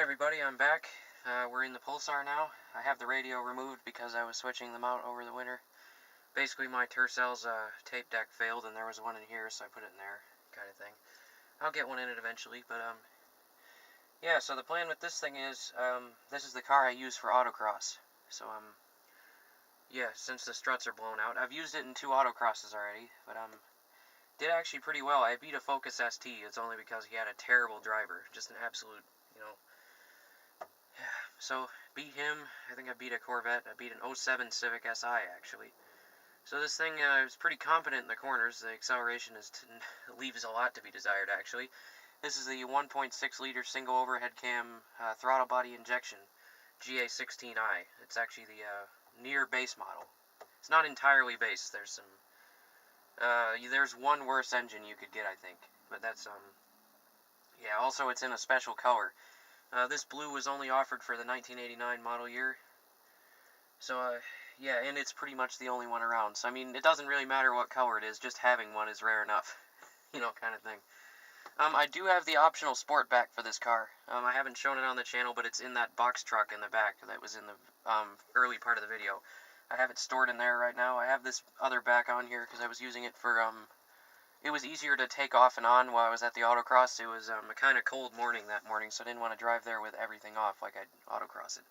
everybody, I'm back. We're in the Pulsar now. I have the radio removed because I was switching them out over the winter. Basically, my Tercell's tape deck failed and there was one in here, so I put it in there, kind of thing. I'll get one in it eventually, but yeah, so the plan with this thing is, this is the car I use for autocross. So, yeah, since the struts are blown out. I've used it in 2 autocrosses already, but, did actually pretty well. I beat a Focus ST. It's only because he had a terrible driver. Just an absolute, yeah. So, beat him. I think I beat a Corvette. I beat an 07 Civic Si, actually. So this thing is pretty competent in the corners. The acceleration leaves a lot to be desired, actually. This is the 1.6-liter single overhead cam throttle body injection GA16i. It's actually the near base model. It's not entirely base. There's some there's one worse engine you could get, I think, but that's yeah, also it's in a special color. This blue was only offered for the 1989 model year, so yeah, and it's pretty much the only one around, so I mean, it doesn't really matter what color it is, just having one is rare enough, kind of thing. I do have the optional sport back for this car. I haven't shown it on the channel, but it's in that box truck in the back that was in the early part of the video. I have it stored in there right now. I have this other back on here because I was using it for, it was easier to take off and on while I was at the autocross. It was a kind of cold morning that morning, so I didn't want to drive there with everything off like I'd autocross it.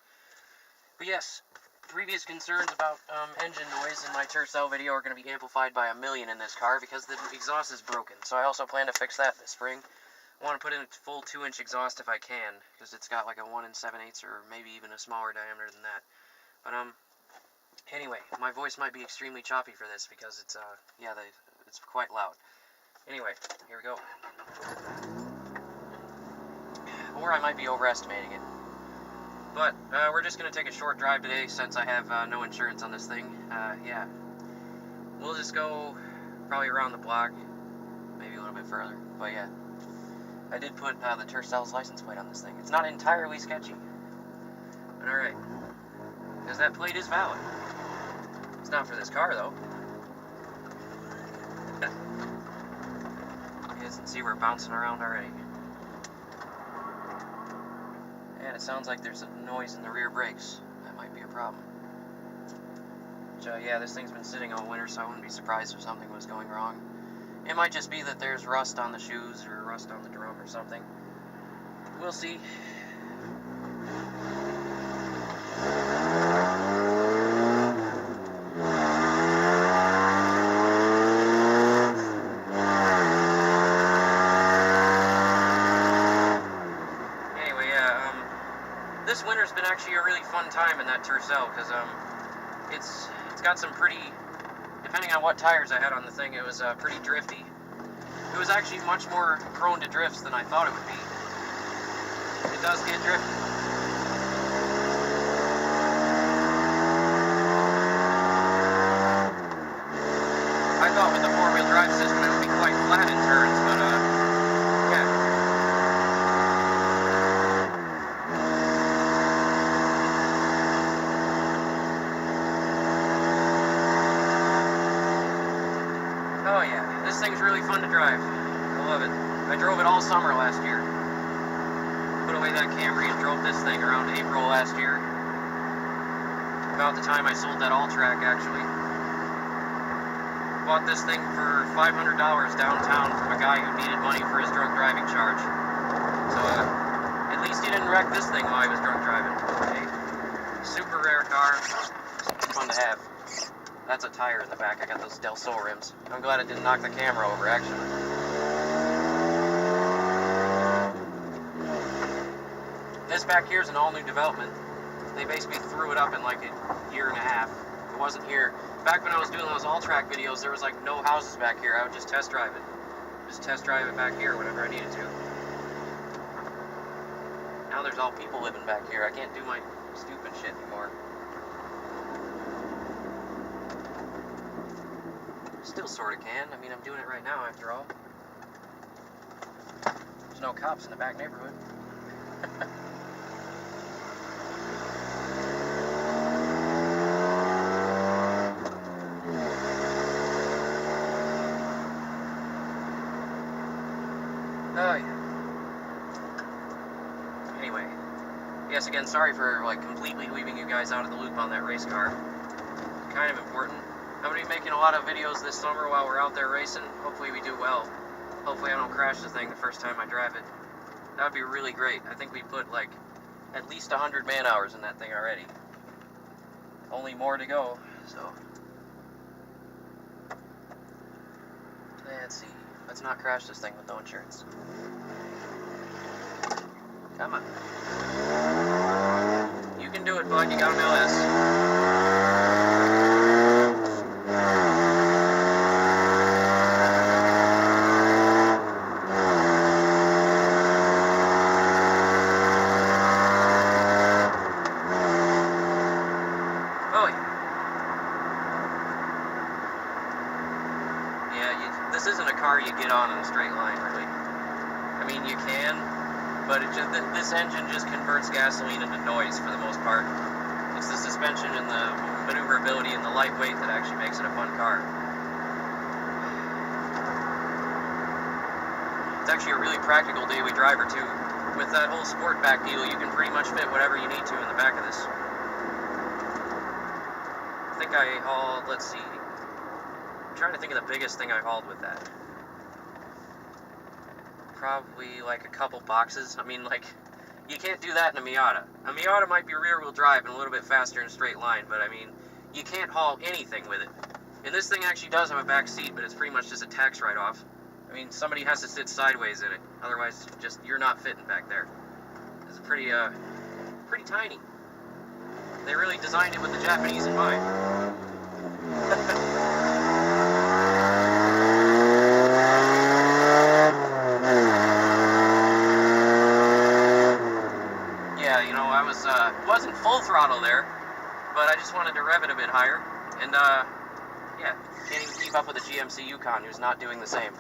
But yes, previous concerns about engine noise in my Tercell video are going to be amplified by 1,000,000 in this car because the exhaust is broken. So I also plan to fix that this spring. I want to put in a full 2-inch exhaust if I can, because it's got like a 1 7/8 or maybe even a smaller diameter than that. But anyway, my voice might be extremely choppy for this because it's, yeah, it's quite loud. Anyway, here we go. Or I might be overestimating it. But, we're just going to take a short drive today since I have no insurance on this thing. Yeah. We'll just go probably around the block, maybe a little bit further. But yeah, I did put the Tercell's license plate on this thing. It's not entirely sketchy. But alright. Because that plate is valid. It's not for this car, though. You guys can see we're bouncing around already. And it sounds like there's a noise in the rear brakes. That might be a problem. So, yeah, this thing's been sitting all winter, so I wouldn't be surprised if something was going wrong. It might just be that there's rust on the shoes or rust on the drum or something. We'll see. This winter's been actually a really fun time in that Tercell because it's got some pretty, depending on what tires I had on the thing, it was pretty drifty. It was actually much more prone to drifts than I thought it would be. It does get drifty. I thought with the 4-wheel drive system it would be quite flat in turns, but yeah. Oh yeah, this thing's really fun to drive. I love it. I drove it all summer last year. Put away that Camry and drove this thing around April last year. About the time I sold that All-Track, actually. Bought this thing for $500 downtown from a guy who needed money for his drunk driving charge. So, at least he didn't wreck this thing while he was drunk driving. Okay? Super rare car. Fun to have. That's a tire in the back. I got those Del Sol rims. I'm glad it didn't knock the camera over, actually. This back here is an all-new development. They basically threw it up in like a year and a half. It wasn't here. Back when I was doing those all-track videos, there was like no houses back here. I would just test drive it. Just test drive it back here whenever I needed to. Now there's all people living back here. I can't do my stupid shit anymore. Still sort of can. I mean, I'm doing it right now, after all. There's no cops in the back neighborhood. Oh, yeah. Anyway, yes, again, sorry for like completely leaving you guys out of the loop on that race car. Kind of important. I'm going to be making a lot of videos this summer while we're out there racing. Hopefully we do well. Hopefully I don't crash the thing the first time I drive it. That would be really great. I think we put like at least 100 man hours in that thing already. Only more to go, so. Let's see. Let's not crash this thing with no insurance. Come on. You can do it, bud. You got an LS. This isn't a car you get on in a straight line, really. I mean, you can, but this engine just converts gasoline into noise for the most part. It's the suspension and the maneuverability and the lightweight that actually makes it a fun car. It's actually a really practical daily driver, too. With that whole sport back deal, you can pretty much fit whatever you need to in the back of this. I think I hauled, let's see. I'm trying to think of the biggest thing I hauled with that. Probably like a couple boxes. I mean, like, you can't do that in a Miata. A Miata might be rear-wheel drive and a little bit faster in a straight line, but I mean, you can't haul anything with it. And this thing actually does have a back seat, but it's pretty much just a tax write-off. I mean, somebody has to sit sideways in it. Otherwise, just you're not fitting back there. It's pretty tiny. They really designed it with the Japanese in mind. Wasn't full throttle there, but I just wanted to rev it a bit higher, and yeah, can't even keep up with the GMC Yukon, who's not doing the same.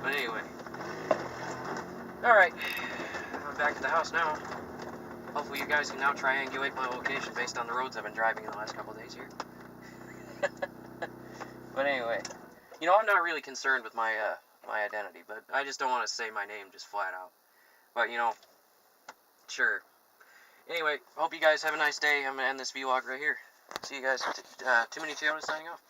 But anyway, alright, I'm back at the house now. Hopefully you guys can now triangulate my location based on the roads I've been driving in the last couple of days here. But anyway, you know, I'm not really concerned with my my identity, but I just don't want to say my name just flat out. But, you know, sure. Anyway, hope you guys have a nice day. I'm going to end this vlog right here. See you guys. Too Many Toyotas signing off.